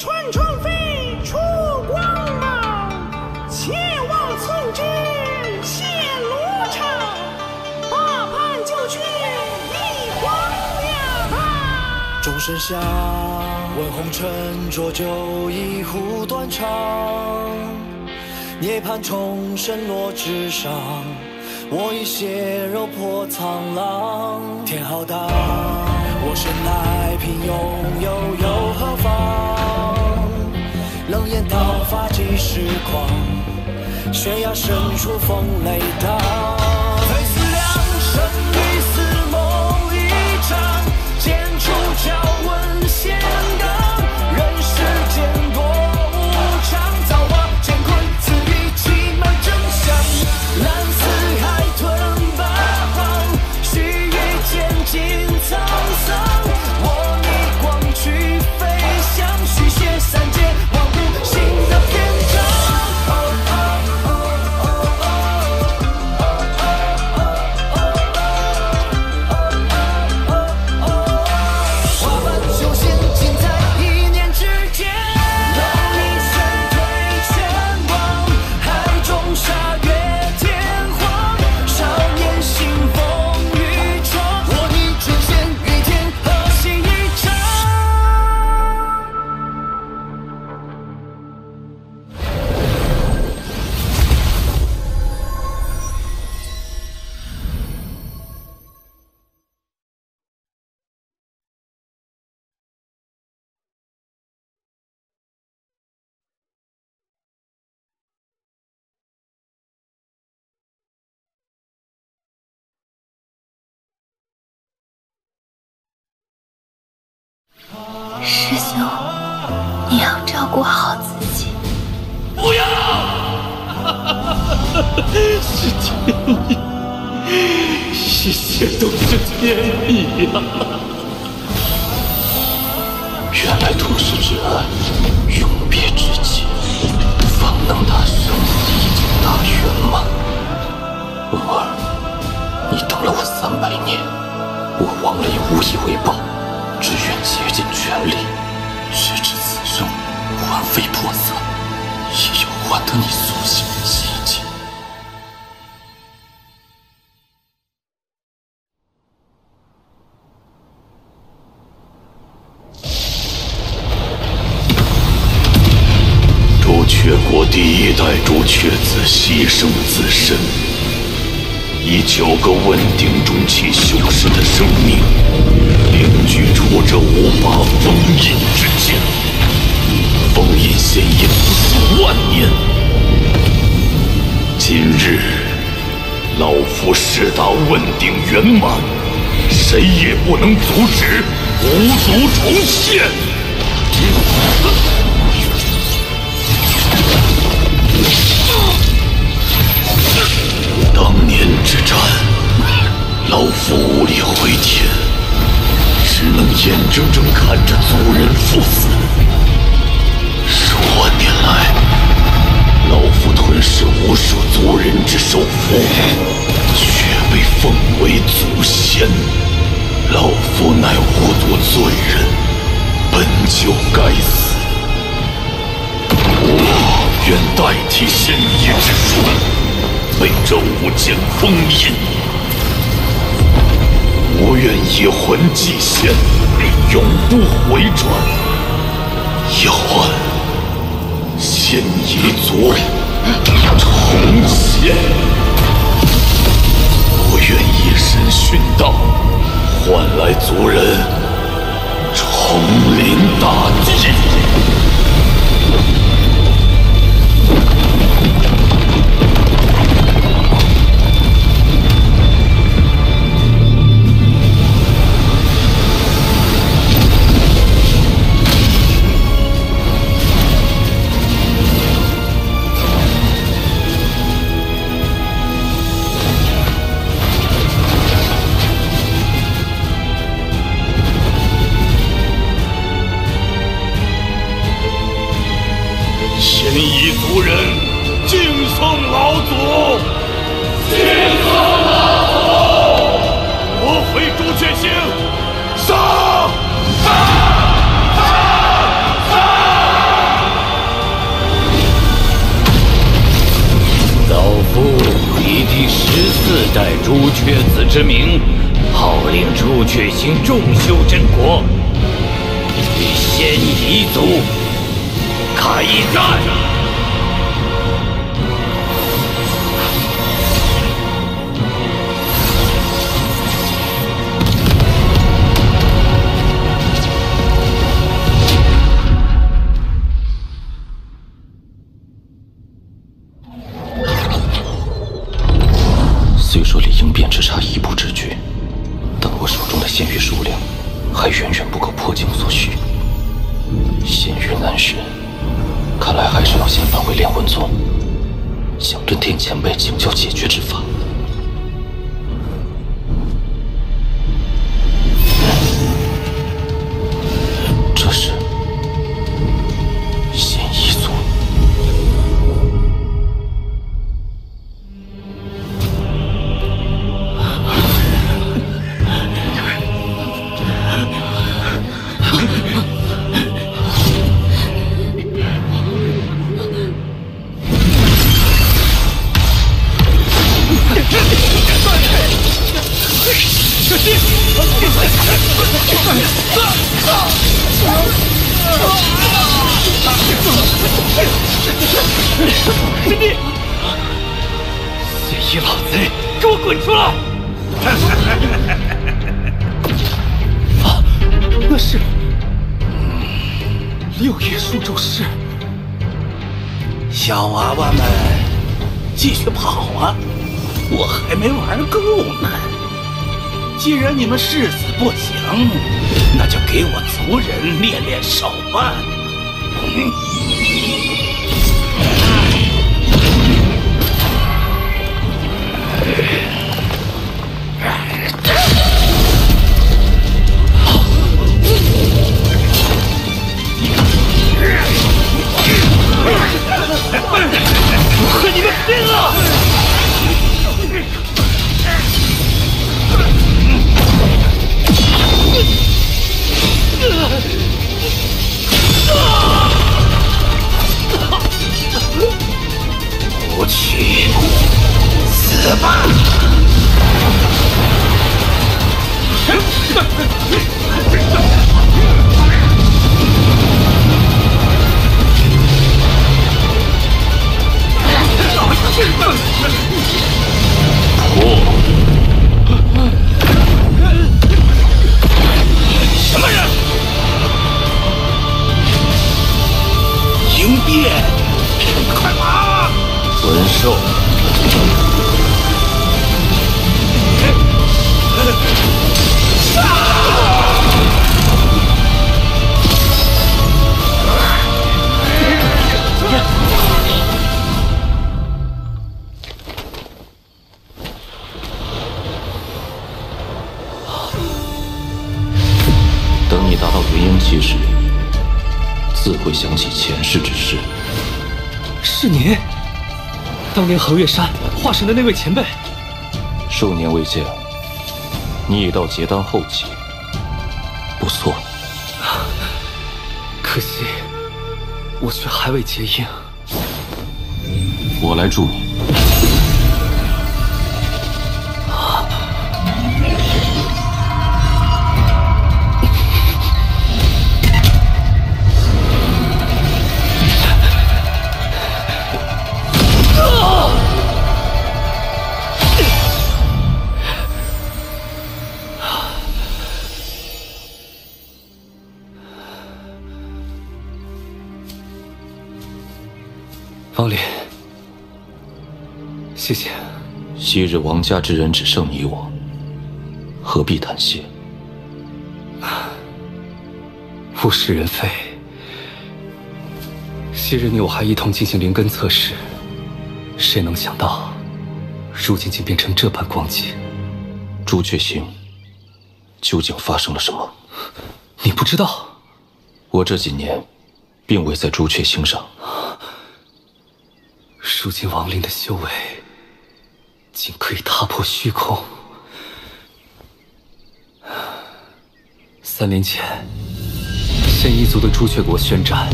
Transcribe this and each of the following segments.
川窗飞出光芒，切望寸之现罗场。大叛旧却一荒凉。钟声响，问红尘浊酒一壶断肠。涅槃重生落纸上，我已血肉破苍狼。天浩荡，我生来平庸，又何妨？冷眼刀法几时狂？悬崖深处风雷荡。非思量，生与死梦一场。剑出鞘，问仙刚。人世间多无常，造化乾坤，此地奇门真相。蓝似海吞八方，须臾间尽沧桑。我逆光去飞翔，续写三界万物新的篇章。花瓣修仙，尽在一念之间。老力身退全忘，海中沙月天荒。少年行风雨闯，我逆转仙与天，何惜一场。师兄，你要照顾好自己。不要！是天意，一切都是天意呀！原来突世之爱，永别之际，方能达生意境大圆满。梦儿，你等了我300年，我亡了也无以为报。只愿竭尽全力，直至此生魂飞魄散，也要还得你所行的奇迹。朱雀国第1代朱雀子牺牲自身，以9个问鼎中期修士的生命，凝聚出这5把封印之剑，封印仙业无数万年。今日，老夫誓达问鼎圆满，谁也不能阻止五族重现。当年之战，老夫无力回天，只能眼睁睁看着族人赴死。数万年来，老夫吞噬无数族人之首府，却被奉为祖先。老夫乃无族罪人，本就该死。我愿代替仙医之术，被这无间封印。我愿以魂祭仙，永不回转。要换仙夷族重现。我愿以身殉道，换来族人重临大地。仙夷族人敬奉老祖，敬奉老祖！我回朱雀星，杀！杀！杀！杀！雀子之名，号令朱雀星众修真国，与仙夷族开战。虽说离应变只差一步之距，但我手中的仙域数量还远远不够破境所需。仙域难寻，看来还是要先返回炼魂宗，向遁天前辈请教解决之法。这是仙夷族。师弟，邪医老贼，给我滚出来！啊，那是六叶树咒师。小娃娃们，继续跑啊！我还没玩够呢。既然你们誓死不降，那就给我族人练练手吧。我和你们拼了！不去，死吧！什么人？应变，快跑！魂兽。等你达到元婴期时，自会想起前世之事。是您，当年恒月山化神的那位前辈。数年未见，你已到结丹后期，不错。可惜，我却还未结婴。我来助你。王林，谢谢。昔日王家之人只剩你我，何必谈谢？物是人非。昔日你我还一同进行灵根测试，谁能想到，如今竟变成这般光景。朱雀星究竟发生了什么？你不知道？我这几年并未在朱雀星上。如今亡灵的修为，竟可以踏破虚空。3年前，仙夷族的朱雀国宣战，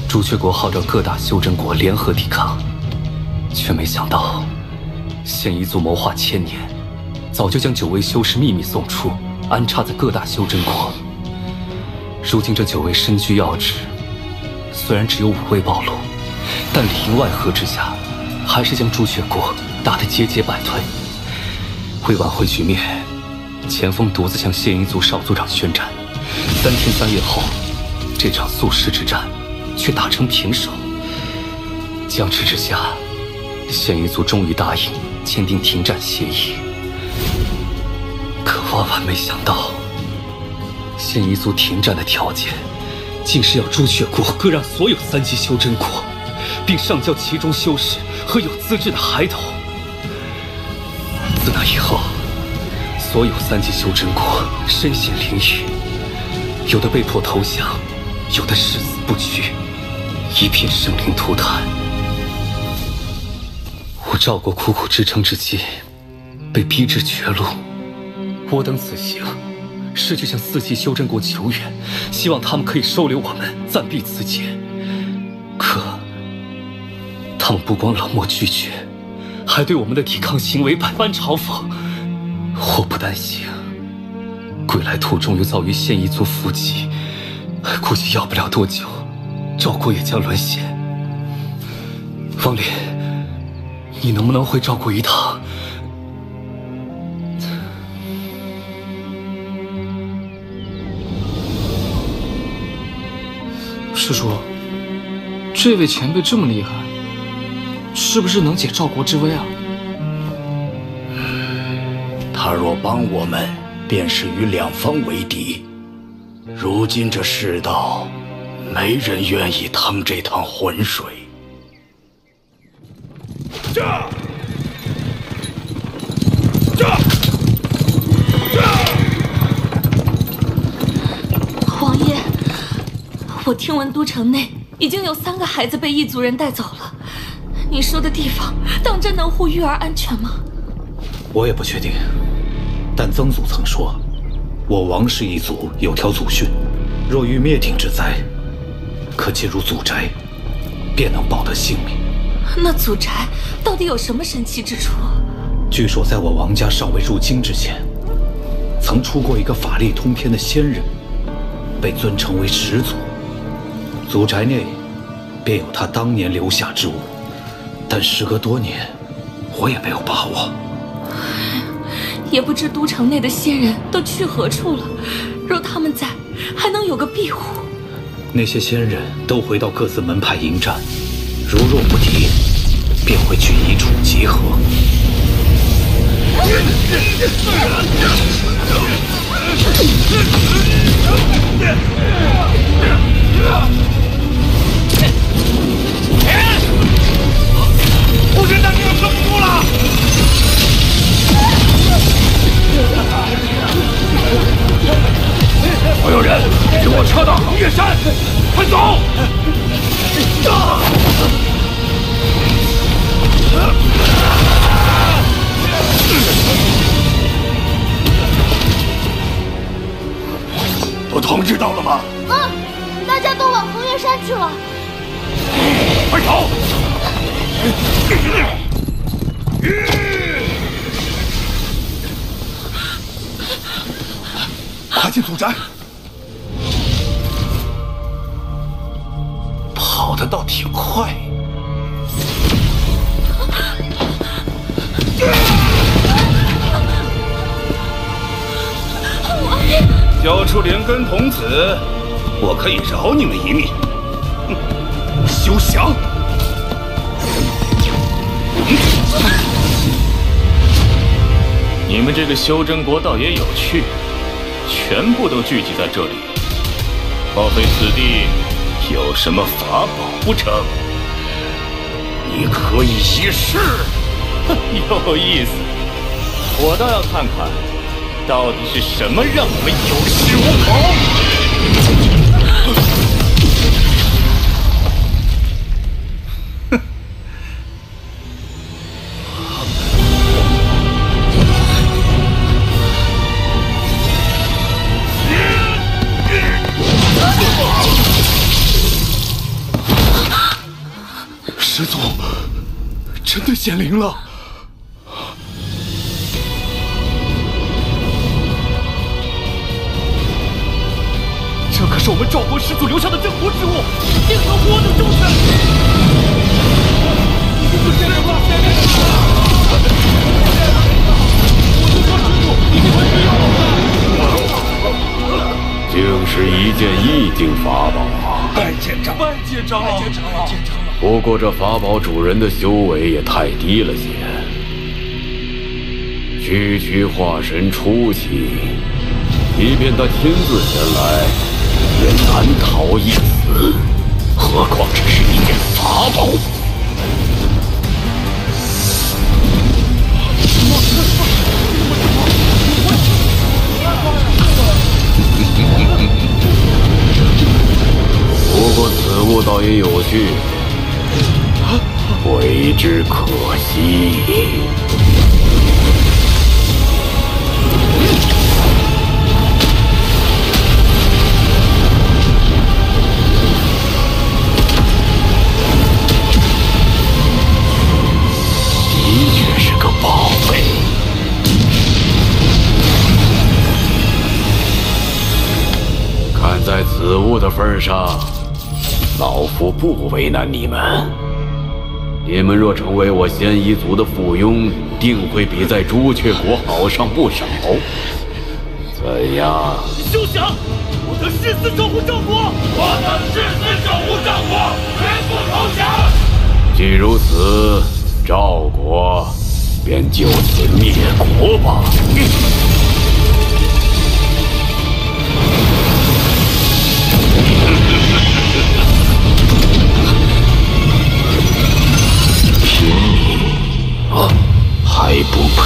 朱雀国号召各大修真国联合抵抗，却没想到，仙夷族谋划1000年，早就将9位修士秘密送出，安插在各大修真国。如今这9位身居要职，虽然只有5位暴露，但里应外合之下，还是将朱雀国打得节节败退。为挽回局面，前锋独自向现一族少族长宣战。3天3夜后，这场宿世之战却打成平手。僵持之下，现一族终于答应签订停战协议。可万万没想到，现一族停战的条件，竟是要朱雀国割让所有3级修真国，并上交其中修士和有资质的孩童。自那以后，所有3级修真国身陷囹圄，有的被迫投降，有的誓死不屈，一片生灵涂炭。我赵国苦苦支撑至今，被逼至绝路。我等此行，是去向4级修真国求援，希望他们可以收留我们，暂避此劫。可他们不光冷漠拒绝，还对我们的抵抗行为百般嘲讽。我不担心，归来途中又遭遇现一族伏击，估计要不了多久，赵国也将沦陷。王林，你能不能回赵国一趟？师叔，这位前辈这么厉害，是不是能解赵国之危啊？他若帮我们，便是与两方为敌。如今这世道，没人愿意趟这趟浑水。王爷，我听闻都城内已经有3个孩子被异族人带走了，你说的地方当真能护玉儿安全吗？我也不确定，但曾祖曾说，我王氏一族有条祖训，若遇灭顶之灾，可进入祖宅，便能保得性命。那祖宅到底有什么神奇之处？据说在我王家尚未入京之前，曾出过一个法力通天的仙人，被尊称为始祖。祖宅内便有他当年留下之物，但时隔多年，我也没有把握。也不知都城内的仙人都去何处了，若他们在，还能有个庇护。那些仙人都回到各自门派迎战，如若不敌，便会去一处集合。护身大军要撑不住了！所有人，与我撤到横岳山，快走！都通知到了吗？大家都往横岳山去了。快走！快进祖宅！跑得倒挺快。交出连根童子，我可以饶你们一命。休想！你们这个修真国倒也有趣，全部都聚集在这里，莫非此地有什么法宝不成？你可以一试。有意思，我倒要看看，到底是什么让我们有恃无恐。师祖真的显灵了！是我们赵国始祖留下的镇国之物，定能活得周全。竟是一件异境法宝啊！拜见长老，拜见长老，拜见长老。不过这法宝主人的修为也太低了些，区化神初期，即便他亲自前来，也难逃一死，何况这是一件法宝。不过此物倒也有趣，为之可惜。的确是个宝贝。看在此物的份上，老夫不为难你们。你们若成为我仙夷族的附庸，定会比在朱雀国好上不少。怎样？休想！我等誓死守护赵国！我等誓死守护赵国，绝不投降！既如此，赵国便就此灭国吧。凭你还不配？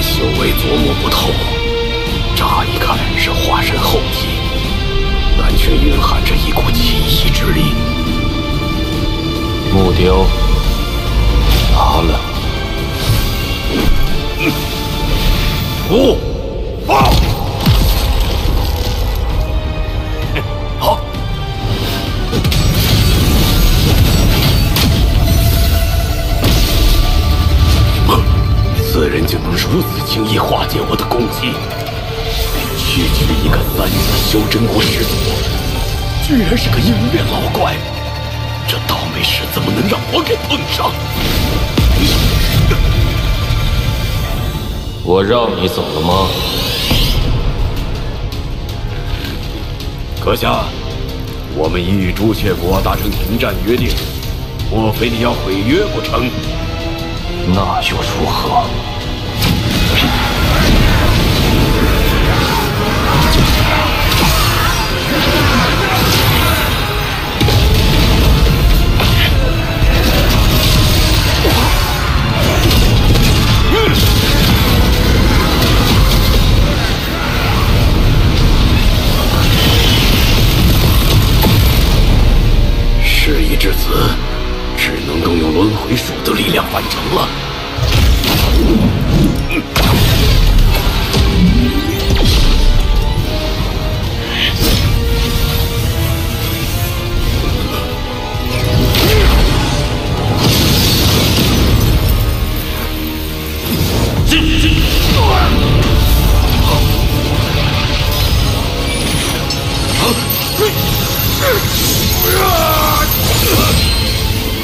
修为琢磨不透，乍一看是化神后期，但却蕴含着一股奇异之力。木雕拿了。不，报！好。此人竟能如此轻易化解我的攻击，区区一个3级修真国始祖，居然是个鹰月老怪，这倒霉事怎么能让我给碰上？我让你走了吗？阁下，我们已与朱雀国达成停战约定，莫非你要毁约不成？那又如何？事已至此，只能动用轮回术的力量完成了。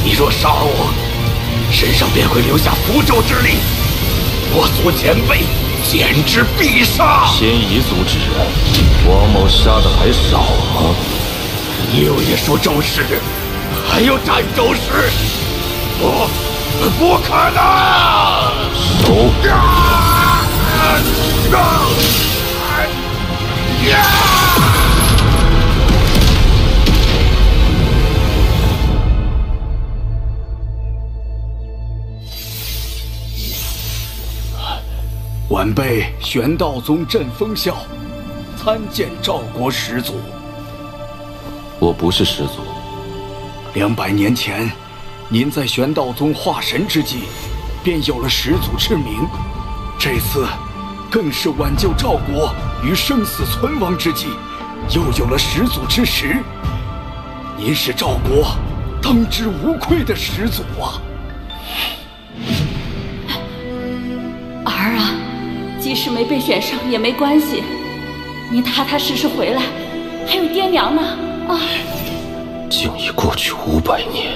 你若杀我，身上便会留下符咒之力，我族前辈简直必杀。仙夷族之人，王某杀的还少吗？六爷说咒时，还有斩咒时，不可能！手！晚辈玄道宗镇风啸，参见赵国始祖。我不是始祖， 200年前，您在玄道宗化神之际，便有了始祖之名。这次，更是挽救赵国于生死存亡之际，又有了始祖之实。您是赵国当之无愧的始祖啊！儿啊，即使没被选上也没关系，你踏踏实实回来，还有爹娘呢啊！竟已过去500年。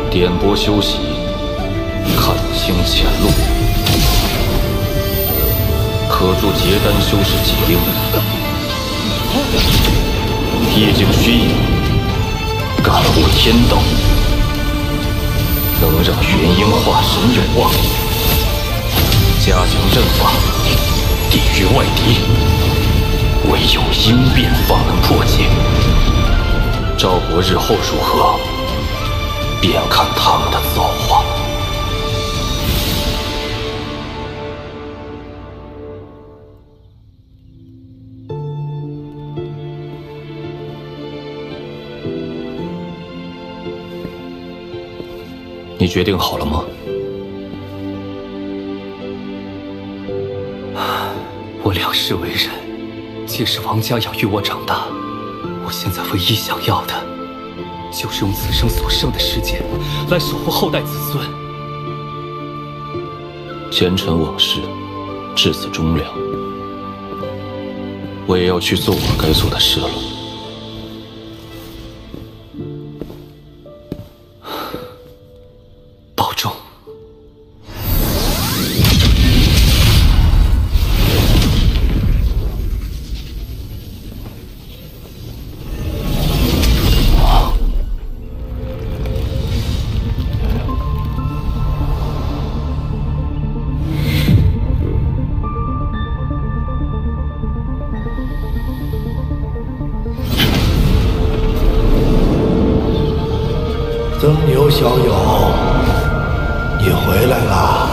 点拨修习，看清前路，可助结丹修士解兵。夜景虚影，感悟天道，能让元婴化神有望。加强阵法，抵御外敌，唯有应变方能破解。赵国日后如何，便看他们的造化。你决定好了吗？我两世为人，皆是王家养育我长大。我现在唯一想要的，就是用此生所剩的时间，来守护后代子孙。前尘往事，至此终了。我也要去做我该做的事了。保重。曾牛小友，你回来啦！